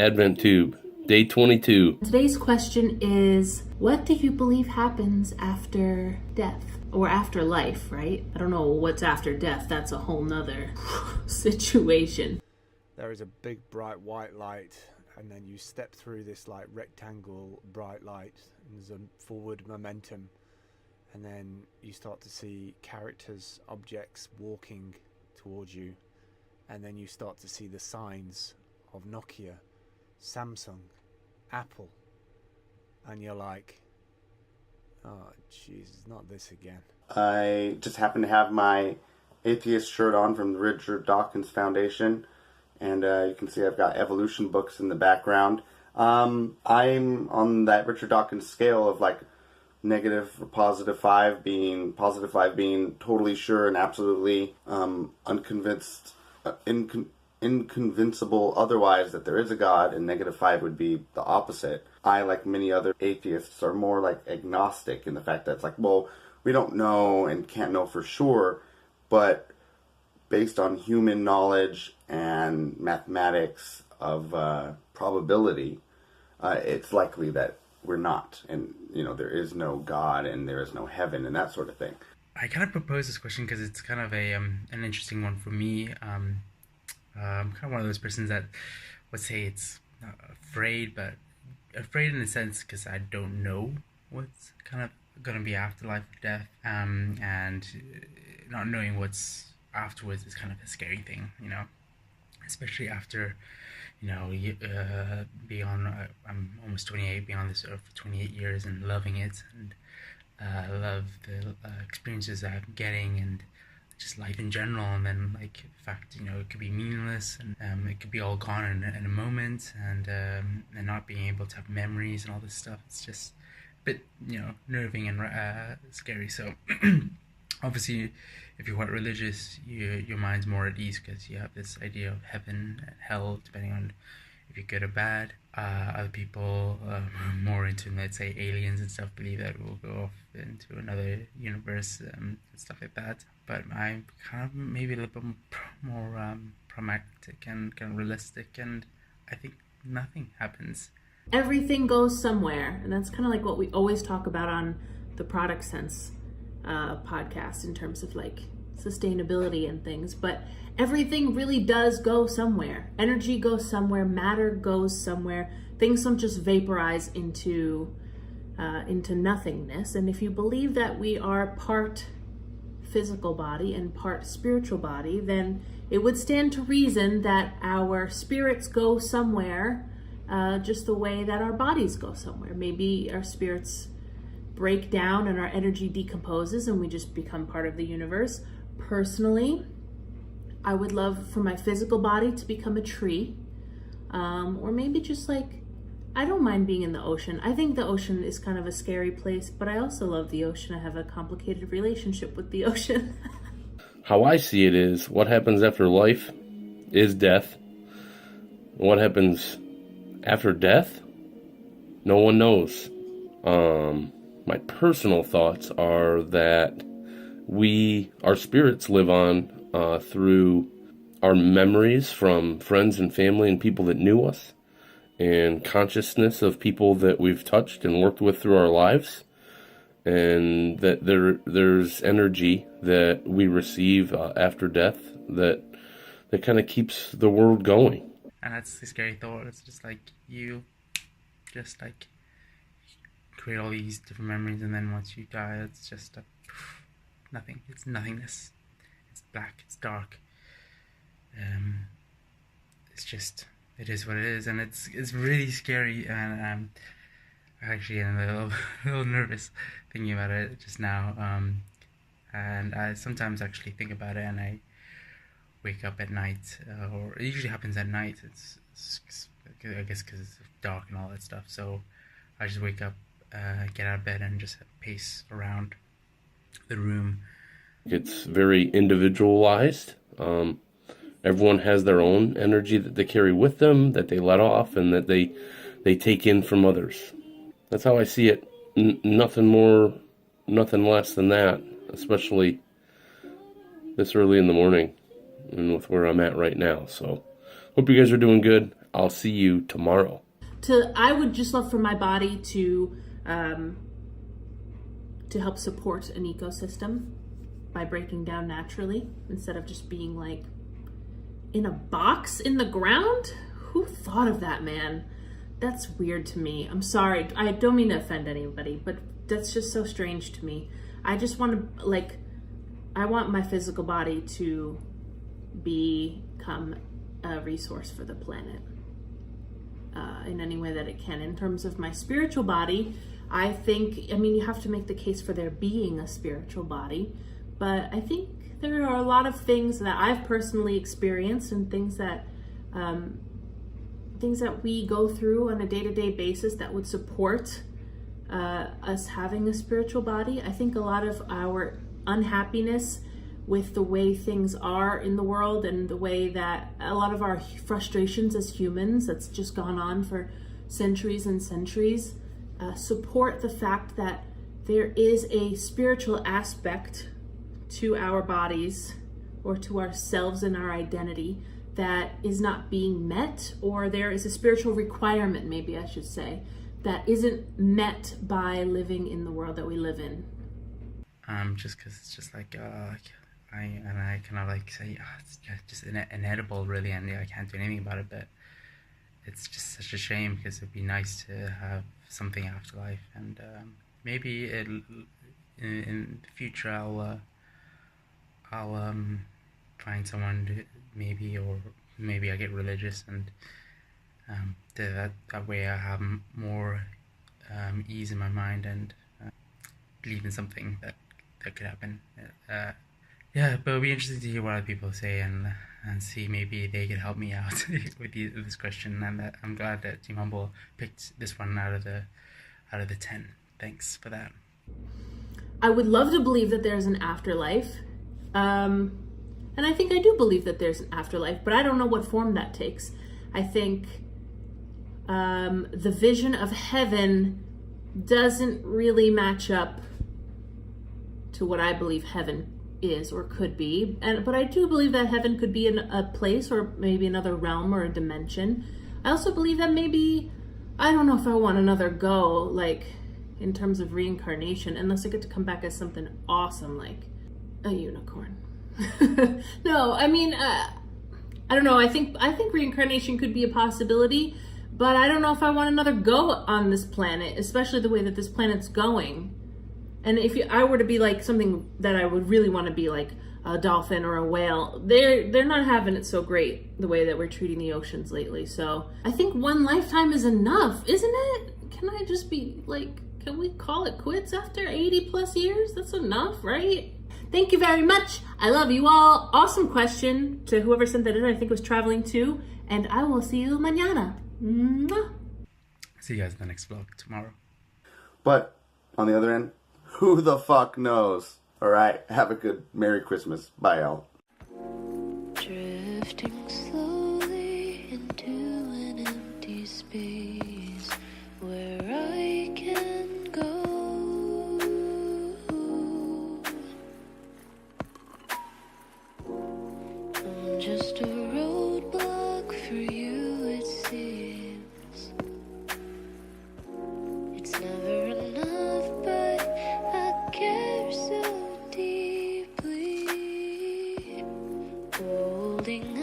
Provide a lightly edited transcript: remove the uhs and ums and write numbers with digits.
ADVENTUBE, day 22. Today's question is, what do you believe happens after death? Or after life, right? I don't know what's after death. That's a whole nother situation. There is a big bright white light, and then you step through this like rectangle bright light, and there's a forward momentum, and then you start to see characters, objects walking towards you, and then you start to see the signs of Nokia, Samsung, Apple, and you're like, oh Jesus, not this again. I just happen to have my atheist shirt on from the Richard Dawkins Foundation, and you can see I've got evolution books in the background. I'm on that Richard Dawkins scale of like negative or positive 5 being totally sure and absolutely unconvinced, inconvincible otherwise that there is a God, and negative 5 would be the opposite. I, like many other atheists, are more like agnostic in the fact that it's like, well, we don't know and can't know for sure, but based on human knowledge and mathematics of probability, it's likely that we're not, and there is no God and there is no heaven and that sort of thing. I kind of propose this question because it's kind of an interesting one for me. I'm kind of one of those persons that would say it's not afraid, but afraid in the sense because I don't know what's kind of going to be after life or death, and not knowing what's afterwards is kind of a scary thing, especially after, beyond, I'm almost 28, being on this earth for 28 years and loving it, and love the experiences I'm getting and just life in general, and then like the fact, it could be meaningless, and it could be all gone in a moment, and not being able to have memories and all this stuff. It's just a bit, nerving and scary. So obviously, if you're quite religious, your mind's more at ease because you have this idea of heaven and hell, depending on if you're good or bad. Other people more into, let's say, aliens and stuff, believe that we'll go off into another universe and stuff like that. But I'm kind of maybe a little bit more pragmatic and kind of realistic, and I think nothing happens. Everything goes somewhere, and that's kind of like what we always talk about on the Product Sense podcast in terms of like sustainability and things, but everything really does go somewhere. Energy goes somewhere, matter goes somewhere. Things don't just vaporize into nothingness. And if you believe that we are part physical body and part spiritual body, then it would stand to reason that our spirits go somewhere, just the way that our bodies go somewhere. Maybe our spirits break down and our energy decomposes and we just become part of the universe. Personally, I would love for my physical body to become a tree, or maybe just like, I don't mind being in the ocean. I think the ocean is kind of a scary place, but I also love the ocean. I have a complicated relationship with the ocean. How I see it is, what happens after life is death. What happens after death, no one knows. My personal thoughts are that our spirits live on through our memories from friends and family and people that knew us, and consciousness of people that we've touched and worked with through our lives, and that there's energy that we receive after death that kind of keeps the world going. And that's the scary thought. It's just like you just like create all these different memories, and then once you die, it's just nothing. It's nothingness. It's black. It's dark. It's just, it is what it is, and it's really scary. And I actually am a little nervous thinking about it just now. And I sometimes actually think about it, and I wake up at night, or it usually happens at night. It's I guess because it's dark and all that stuff. So I just wake up, get out of bed, and just pace around the room. It's very individualized. Everyone has their own energy that they carry with them, that they let off, and that they take in from others. That's how I see it. Nothing more, nothing less than that, especially this early in the morning and with where I'm at right now. So hope you guys are doing good. I'll see you tomorrow. I would just love for my body to help support an ecosystem by breaking down naturally instead of just being like in a box in the ground. Who thought of that, man? That's weird to me. I'm sorry. I don't mean to offend anybody, but that's just so strange to me. I just want to, like, I want my physical body to become a resource for the planet in any way that it can. In terms of my spiritual body, I mean, you have to make the case for there being a spiritual body, but I think there are a lot of things that I've personally experienced and things that we go through on a day-to-day basis that would support us having a spiritual body. I think a lot of our unhappiness with the way things are in the world and the way that a lot of our frustrations as humans that's just gone on for centuries and centuries support the fact that there is a spiritual aspect to our bodies or to ourselves and our identity that is not being met, or there is a spiritual requirement, maybe I should say, that isn't met by living in the world that we live in. Just because it's just like I kind of like say it's just inedible really, and I can't do anything about it. But it's just such a shame because it'd be nice to have something after life, and maybe in the future I'll find someone to maybe I get religious, and that way I have more ease in my mind and believe in something that could happen. Yeah, but it'll be interesting to hear what other people say and see maybe they could help me out with this question. And I'm glad that Team Humble picked this one out of the 10. Thanks for that. I would love to believe that there's an afterlife. And I think I do believe that there's an afterlife, but I don't know what form that takes. I think the vision of heaven doesn't really match up to what I believe heaven is or could be. But I do believe that heaven could be in a place or maybe another realm or a dimension. I also believe that maybe, I don't know if I want another go, like in terms of reincarnation, unless I get to come back as something awesome like a unicorn. No, I mean, I don't know. I think reincarnation could be a possibility, but I don't know if I want another go on this planet, especially the way that this planet's going. And if I were to be like something that I would really want to be, like a dolphin or a whale, they're not having it so great the way that we're treating the oceans lately. So I think one lifetime is enough, isn't it? Can I just be like, can we call it quits after 80 plus years? That's enough, right? Thank you very much. I love you all. Awesome question to whoever sent that in. I think it was Traveling Too. And I will see you mañana. Mwah. See you guys in the next vlog tomorrow. But on the other end, who the fuck knows? All right, have a good Merry Christmas. Bye, y'all. Drifting slowly into an empty space where I can go. I'm just a roadblock for you, it seems. It's never enough, but I care so deeply. Holding